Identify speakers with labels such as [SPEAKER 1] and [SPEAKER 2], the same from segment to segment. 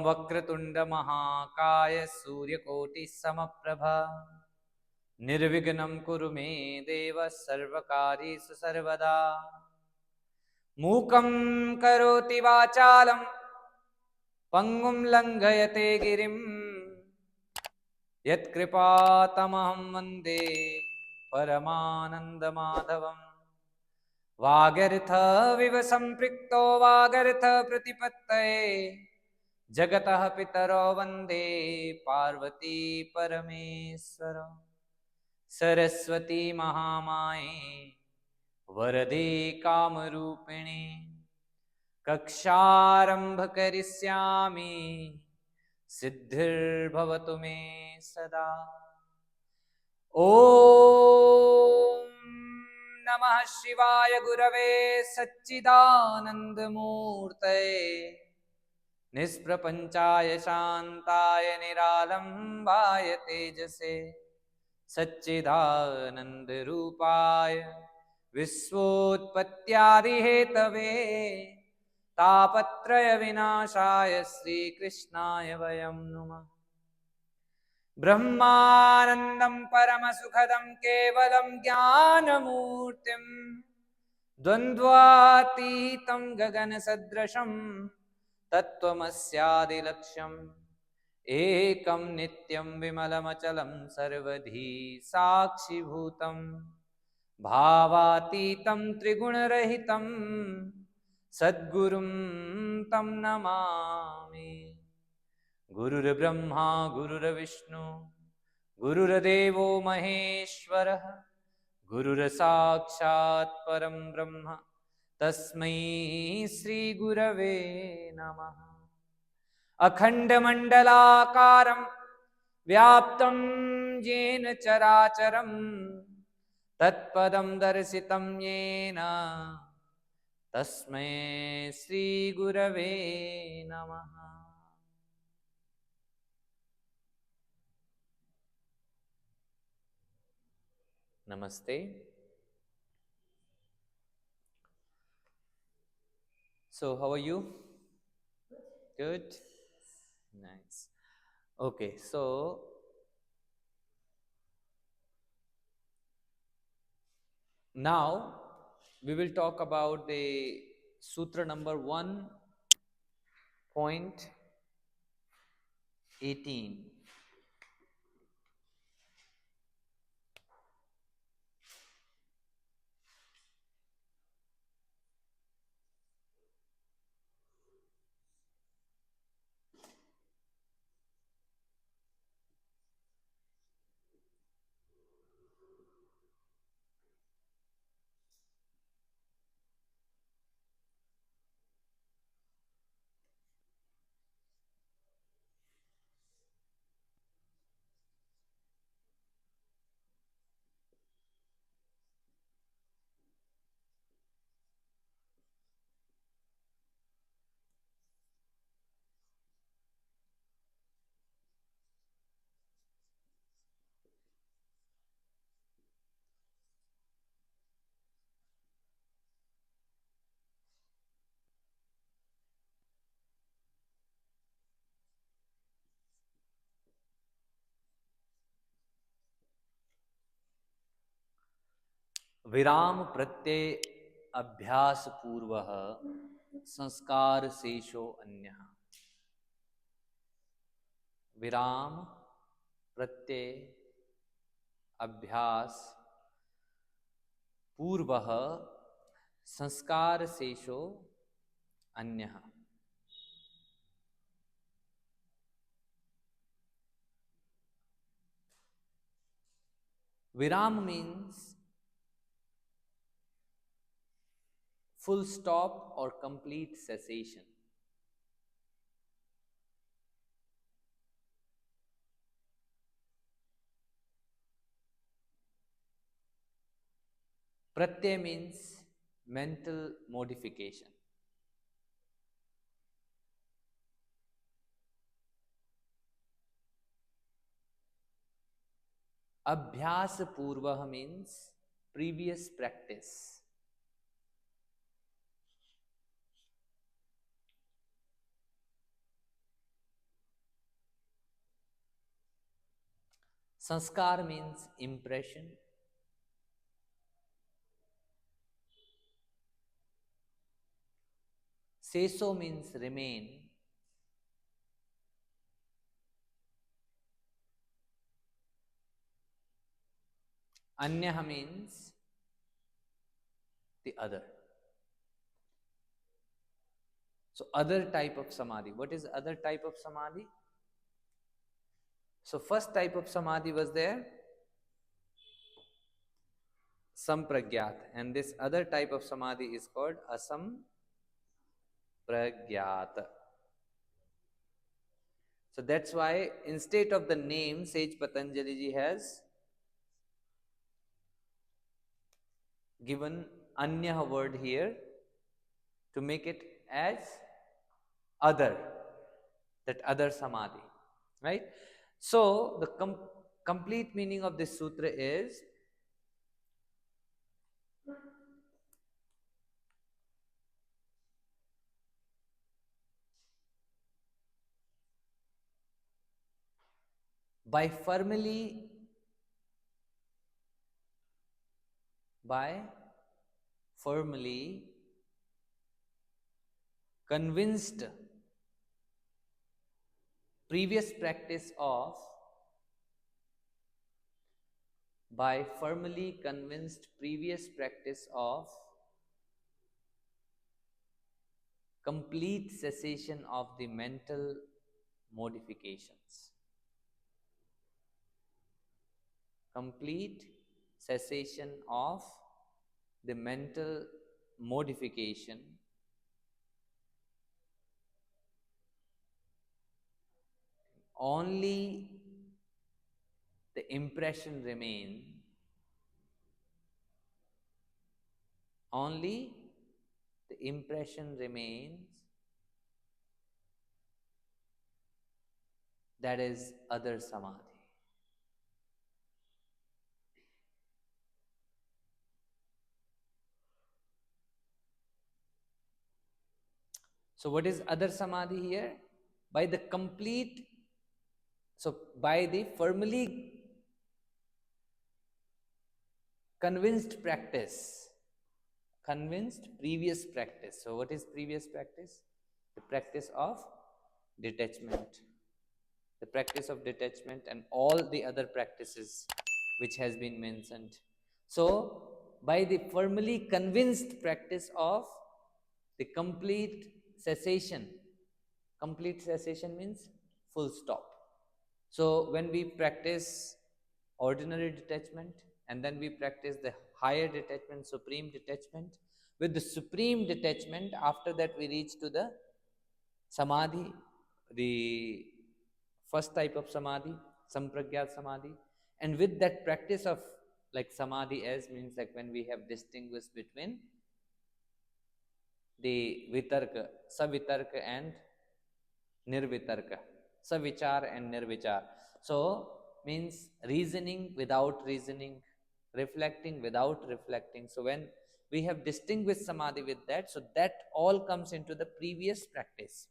[SPEAKER 1] वक्रतुंड महाकाय सूर्यकोटि समप्रभा निर्विघ्नं कुरु मे देव सर्वकार्येषु सर्वदा। मूकं करोति वाचालं पंगुं लंघयते गिरिं यत्कृपातमहं वन्दे परमानन्दमाधवम्। वागर्थ संपृक्तो वागर्थ प्रतिपत्तये जगतः पितरो वन्दे पार्वती परमेश्वर। सरस्वती महामाये वरदे कामरूपिणे कक्षारंभ करिष्यामि सिद्धिर्भवतु मे सदा। ओम नमः शिवाय गुरवे सच्चिदानंदमूर्तये निष्प्रपंचाय शांताय निरालंबाय तेजसे सच्चिदानंद रूपाय विश्वोत्पत्त्यादिहेतवे तापत्रय विनाशाय श्रीकृष्णाय वयं नुमः। ब्रह्मानंदं परमसुखदं केवलं ज्ञानमूर्तिं द्वन्द्वातीतं गगनसदृशं तत्त्वमस्यादिलक्ष्यम् एकं नित्यं विमलमचलं सर्वधी साक्षिभूतं भावातीतं त्रिगुणरहितं सद्गुरुं तं नमामि। गुरुर्ब्रह्मा गुरुर्विष्णु गुरुर्देवो महेश्वरः गुरुर्साक्षात् परं ब्रह्म तस्मै श्रीगुरवे नमः। अखण्डमण्डलाकारं व्याप्तं येन चराचरं तत्पदं दर्शितं येन तस्मै श्रीगुरवे नमः। Namaste. So, how are you? Good? Nice. Okay, so now we will talk about the sutra number 1.18. विराम प्रत्यय अभ्यास पूर्वः संस्कार शेषो अन्यः। विराम प्रत्यय अभ्यास पूर्वः संस्कार शेषो अन्यः। Viram means full stop or complete cessation. Pratyay means mental modification. Abhyas purvah means previous practice. Sanskar means impression. Seso means remain. Anyah means the other. So other type of samadhi. What is other type of samadhi? So first type of samadhi was there, Samprajnat, and this other type of samadhi is called Asamprajnata. So that's why instead of the name, Sage Patanjali ji has given Anya word here to make it as other, that other samadhi, right? So the complete meaning of this sutra is by firmly convinced previous practice of by firmly convinced previous practice of complete cessation of the mental modifications. Complete cessation of the mental modification only the impression remain, only the impression remains, that is other samadhi. So what is other samadhi here? By the complete, so by the firmly convinced practice, convinced previous practice. So what is previous practice? The practice of detachment. The practice of detachment and all the other practices which has been mentioned. So by the firmly convinced practice of the complete cessation means full stop. So when we practice ordinary detachment and then we practice the higher detachment, supreme detachment, with the supreme detachment, after that we reach to the samadhi, the first type of samadhi, Samprajnat Samadhi. And with that practice of like samadhi as means like when we have distinguished between the vitarka, savitarka and nirvitarka, savichar and nirvichar. So means reasoning without reasoning, reflecting without reflecting. So when we have distinguished samadhi with that, so that all comes into the previous practice.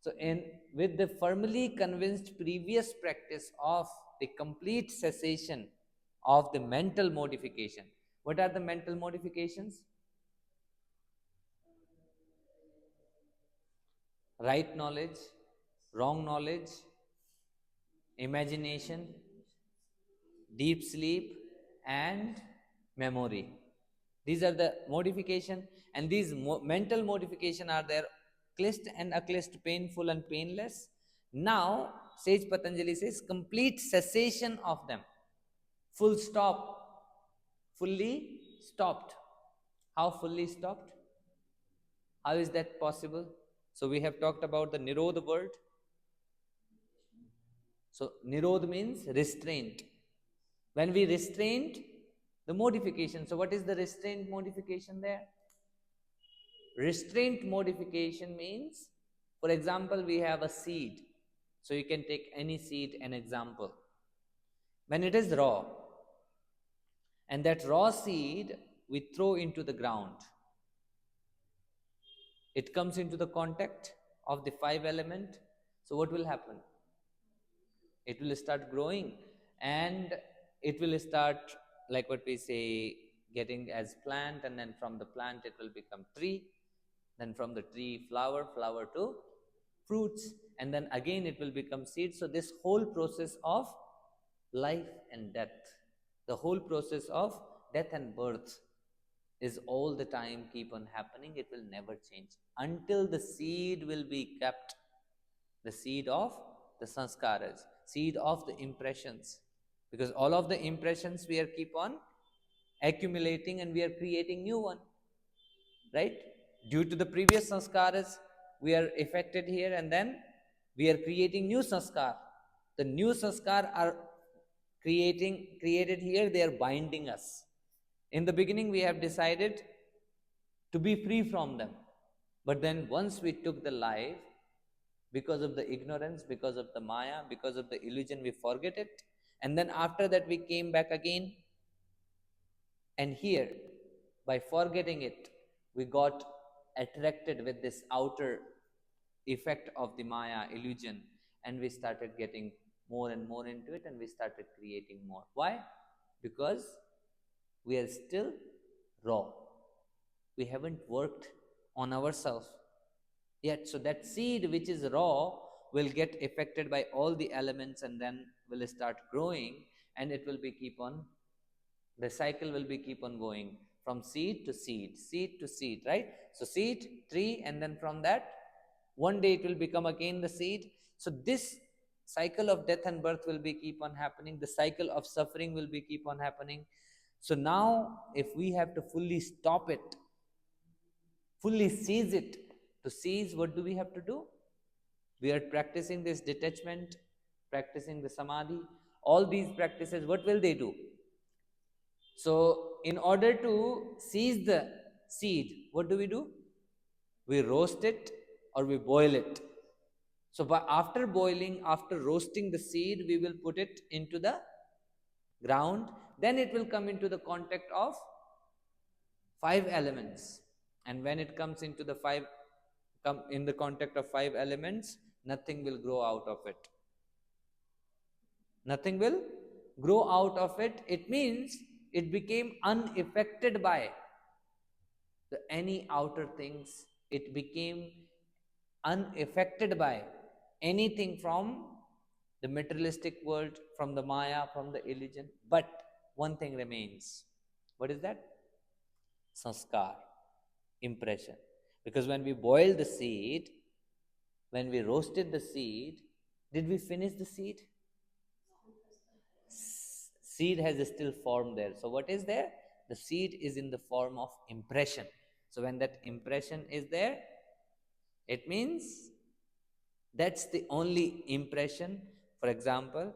[SPEAKER 1] So in with the firmly convinced previous practice of the complete cessation of the mental modification. What are the mental modifications? Right knowledge, wrong knowledge, imagination, deep sleep, and memory. These are the modification, and these mental modification are there, clist and acclist, painful and painless. Now, Sage Patanjali says complete cessation of them, full stop, fully stopped. How fully stopped? How is that possible? So we have talked about the Nirodha word. So Nirodha means restraint. When we restrained the modification, so what is the restraint modification there? Restraint modification means, for example, we have a seed. So you can take any seed, an example. When it is raw, and that raw seed we throw into the ground, it comes into the contact of the five element. So what will happen? It will start growing. and it will start, like what we say, getting as plant, and then from the plant it will become tree, then from the tree flower, flower to fruits, and then again it will become seed. So this whole process of life and death, the whole process of death and birth is all the time keep on happening. It will never change until the seed will be kept, the seed of the sanskaras, seed of the impressions, because all of the impressions we are keep on accumulating and we are creating new one, right? Due to the previous sanskaras we are affected here, and then we are creating new sanskar. The new sanskar are created here, they are binding us. In the beginning we have decided to be free from them, but then once we took the life, because of the ignorance, because of the maya, because of the illusion, we forget it, and then after that we came back again, and here by forgetting it we got attracted with this outer effect of the maya illusion, and we started getting more and more into it, and we started creating more. Why? Because we are still raw, we haven't worked on ourselves yet. So that seed which is raw will get affected by all the elements, and then will start growing, and it will be keep on, the cycle will be keep on going from seed to seed, seed to seed, right? So seed, tree, and then from that one day it will become again the seed. So this cycle of death and birth will be keep on happening, the cycle of suffering will be keep on happening. So now if we have to fully stop it, fully seize it, to seize, what do we have to do? We are practicing this detachment, practicing the samadhi, all these practices, what will they do? So in order to seize the seed, what do? We roast it or we boil it. So after boiling, after roasting the seed, we will put it into the ground, then it will come into the contact of 5 elements, and when it comes into the come in the contact of 5 elements, nothing will grow out of it, nothing will grow out of it. It means it became unaffected by any outer things, it became unaffected by anything from the materialistic world, from the maya, from the illusion. But one thing remains. What is that? Sanskar, impression. Because when we boiled the seed, when we roasted the seed, did we finish the seed? Seed has still form there. So what is there? The seed is in the form of impression. So when that impression is there, it means that's the only impression. For example,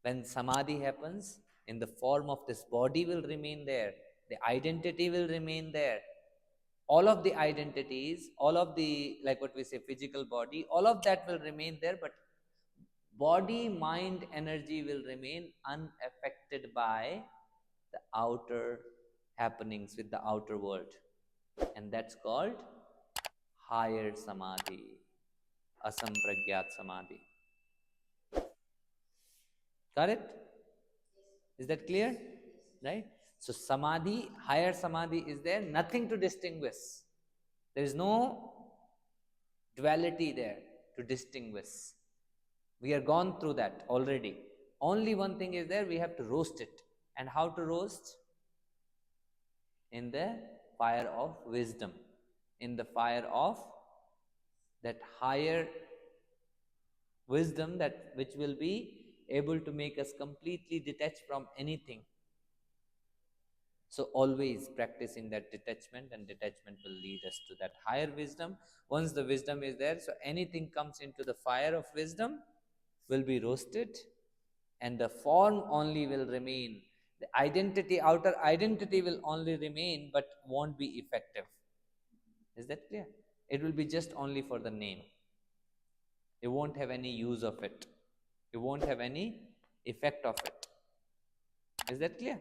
[SPEAKER 1] when samadhi happens, in the form of this body will remain there, the identity will remain there, all of the identities, all of the, like what we say, physical body, all of that will remain there, but body, mind, energy will remain unaffected by the outer happenings with the outer world, and that's called higher samadhi, Asamprajnata Samadhi. Got it? Is that clear? Right? So samadhi, higher samadhi is there, nothing to distinguish. There is no duality there to distinguish. We are gone through that already. Only one thing is there, we have to roast it. And how to roast? In the fire of wisdom, in the fire of that higher wisdom, that which will be able to make us completely detached from anything. So always practicing that detachment, and detachment will lead us to that higher wisdom. Once the wisdom is there, so anything comes into the fire of wisdom will be roasted, and the form only will remain. The identity, outer identity will only remain, but won't be effective. Is that clear? It will be just only for the name. You won't have any use of it. You won't have any effect of it. Is that clear?